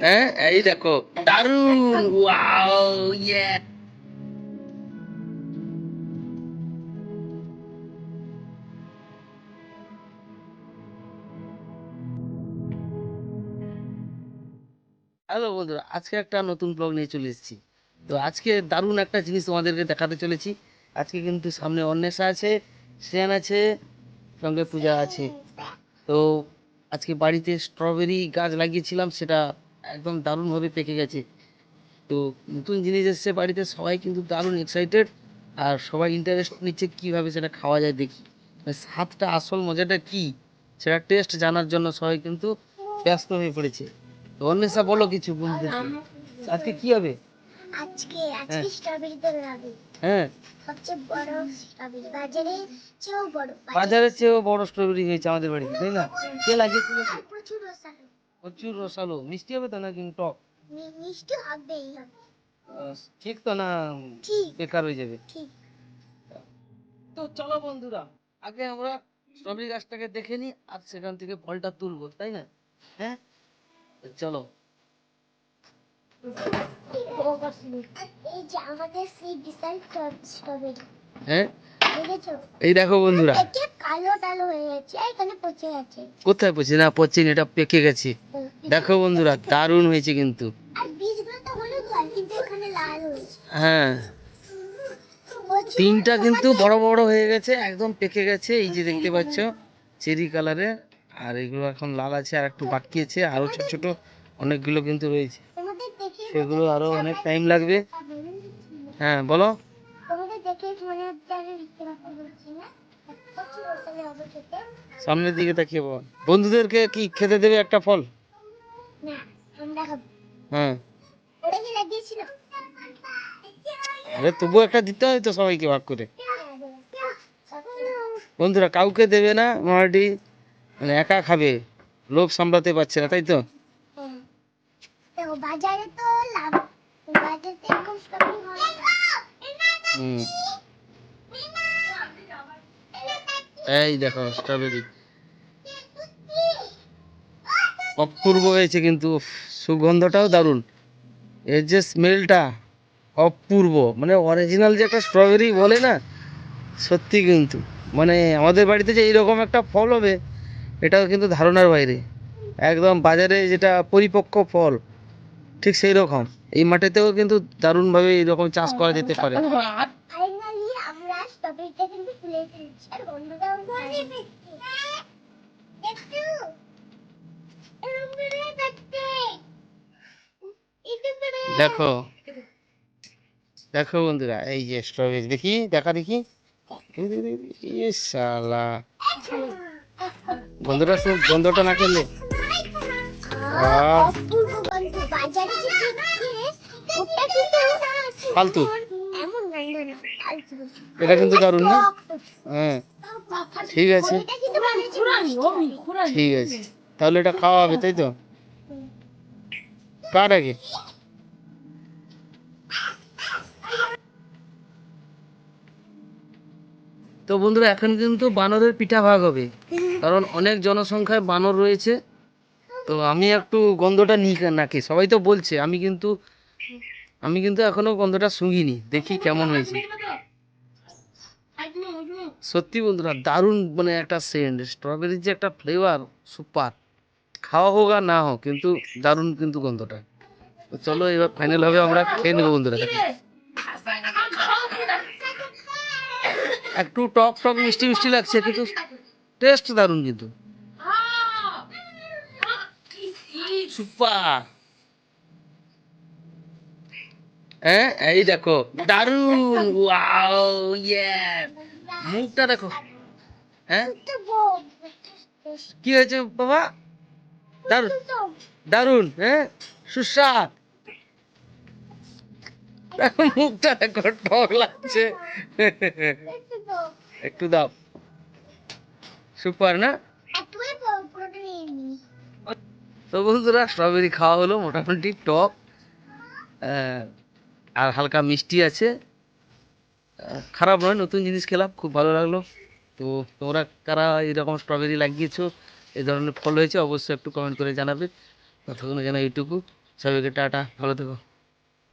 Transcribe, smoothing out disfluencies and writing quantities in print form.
হ্যাঁ এই দেখো, দারুন, ওয়াও, ইয়ে। হ্যালো বন্ধুরা, আজকে একটা নতুন ব্লগ নিয়ে চলে এসেছি। তো আজকে দারুণ একটা জিনিস তোমাদেরকে দেখাতে চলেছি। আজকে কিন্তু সামনে অন্বেষা আছে, শ্রেয়ান আছে, সঙ্গে পূজা আছে। তো আজকে বাড়িতে স্ট্রবেরি গাছ লাগিয়েছিলাম, সেটা একদম দারুণভাবে পেকে গেছে। তো নতুন জিনিস এসছে বাড়িতে, সবাই কিন্তু দারুণ এক্সাইটেড। আর সবাই ইন্টারেস্ট নিচ্ছে কীভাবে সেটা খাওয়া যায় দেখি, মানে স্বাদটা, আসল মজাটা কি সেটা টেস্ট জানার জন্য সবাই কিন্তু ব্যস্ত হয়ে পড়েছে। তো অন্বেষা বলো কিছু বন্ধুদেরকে, আজকে কি হবে? আজকে হ্যাঁ স্ট্রবেরি তো লাগাবো। হ্যাঁ, সবচেয়ে বড় স্ট্রবেরি, বাজারের চেয়েও বড় স্ট্রবেরি হয়েছে আমাদের বাড়িতে, তাই না? কে লাগিয়েছিল? আর প্রচুর রসালো। প্রচুর রসালো, মিষ্টি হবে তো নাকি টক? মিষ্টি হবেই হবে। ঠিক তো না? ঠিক বেকার হয়ে যাবে। ঠিক। তো চলো বন্ধুরা, আগে আমরা স্ট্রবেরি গাছটাকে দেখে নিই, আর সেখান থেকে ফলটা তুলবো, তাই না? হ্যাঁ, তো চলো। এই যে আমাদের সেই বিশাল স্ট্রবেরি, হ্যাঁ, দেখেছো? এই দেখো বন্ধুরা, পেকে কালো টালো হয়ে গেছে, এখানে পচে গেছে। কোথায় পচে? না পচে নি, এটা পেকে গেছে। দেখো বন্ধুরা, দারুণ হয়েছে কিন্তু। আর বীজগুলো তো হলুদ হয়, কিন্তু এখানে লাল হয়েছে। হ্যাঁ, তিনটা কিন্তু বড় বড় হয়ে গেছে, একদম পেকে গেছে, এই যে দেখতে পাচ্ছ, চেরি কালারের। আর এগুলো এখন লাল আছে, আর একটু বাকি আছে, আরো ছোট ছোট অনেকগুলো কিন্তু রয়েছে, তোমাদের দেখে সেগুলো আরো অনেক টাইম লাগবে। হ্যাঁ বলো। তোমাদের দেখে মনে হচ্ছে আমি মিথ্যে কথা বলছি না। প্রচুর রসালো হবে খেতে। সামনের দিকে তাকিয়ে বল, বন্ধুদেরকে কি খেতে দেবে একটা ফল? না, আমরা খাবো। হ্যাঁ, ওরা কি লাগিয়েছিল? আরে তবুও একটা দিতে হয় তো সবাইকে ভাগ করে। বন্ধুরা কাউকে দেবে না, মোটামুটি মানে একা খাবে, লোভ সামলাতে পারছে না, তাই তো? হ্যাঁ। দেখো বাজারে তো লাভ, বাজারে তো এরকম স্ট্রবেরি হয় না। হুম, এই দেখো স্ট্রবেরি অপূর্ব হয়েছে কিন্তু, উফ, সুগন্ধটাও দারুণ, এর যে স্মেলটা অপূর্ব, মানে অরিজিনাল যে একটা স্ট্রবেরি বলে না, সত্যি কিন্তু, মানে আমাদের বাড়িতে যে এইরকম একটা ফল হবে, এটাও কিন্তু ধারণার বাইরে। একদম বাজারে যেটা পরিপক্ক ফল, ঠিক সেই রকম এই মাটিতেও কিন্তু দারুণভাবে এইরকম চাষ করা যেতে পারে। ফাইনালি আমরা স্ট্রবেরিটা কিন্তু তুলে ফেলছি, আর বন্ধুরাও দেখো এরকম করে দেখতে, এরকম করে। দেখো দেখো বন্ধুরা, এই যে স্ট্রবেরি, দেখি দেখা দেখি, ইয়ে শালা, বন্ধুরা শুধু গন্ধটা না খেলে, আহ, অপূর্ব গন্ধ। বাজারে যে কিনছে ওটা কিন্তু ফালতু, এমন গন্ধ না, ফালতু। এটা কিন্তু দারুণ না? টক টক। হ্যাঁ, ঠিক আছে, এটা কিন্তু বানিয়েছে ঠিক আছে, তাহলে এটা খাওয়া হবে, তাই তো? কার আগে? তো বন্ধুরা, এখন কিন্তু বানরের পিঠা ভাগ হবে, কারণ অনেক জনসংখ্যায় বানর রয়েছে। তো আমি একটু গন্ধটা নিই নাকি, সবাই তো বলছে, আমি কিন্তু এখনো গন্ধটা শুঁঘিনি, দেখি কেমন হয়েছে। সত্যি বন্ধুরা দারুণ, মানে একটা সেন্ট, স্ট্রবেরির যে একটা ফ্লেভার, সুপার। খাওয়া হোক আর না হোক, কিন্তু দারুণ কিন্তু গন্ধটা। তো চলো এবার ফাইনাল হবে, আমরা খেয়ে নেবো বন্ধুরা, দেখি। একটু টক টক মিষ্টি মিষ্টি লাগছে, কিন্তু টেস্ট দারুণ কিন্তু, সুপার। হ্যাঁ এই দেখো, দারুণ, ওয়াও, ইয়ে। মুখটা দেখো। হ্যাঁ, কি হয়েছে বাবা? দারুণ, দারুণ, হ্যাঁ, সুস্বাদ। দেখো মুখটা দেখো, টক লাগছে। একটু দাও, সুপার না? তো বন্ধুরা, স্ট্রবেরি খাওয়া হলো, মোটামুটি টক, আহ, আর হালকা মিষ্টি আছে, খারাপ নয়, নতুন জিনিস খেলাম, খুব ভালো লাগলো। তো তোমরা কারা এরকম স্ট্রবেরি লাগিয়েছো, এই ধরনের ফল হয়েছে, অবশ্যই একটু কমেন্ট করে জানাবে। ততক্ষণে জানা এইটুকু, সবাইকে টাটা, ভালো থেকো।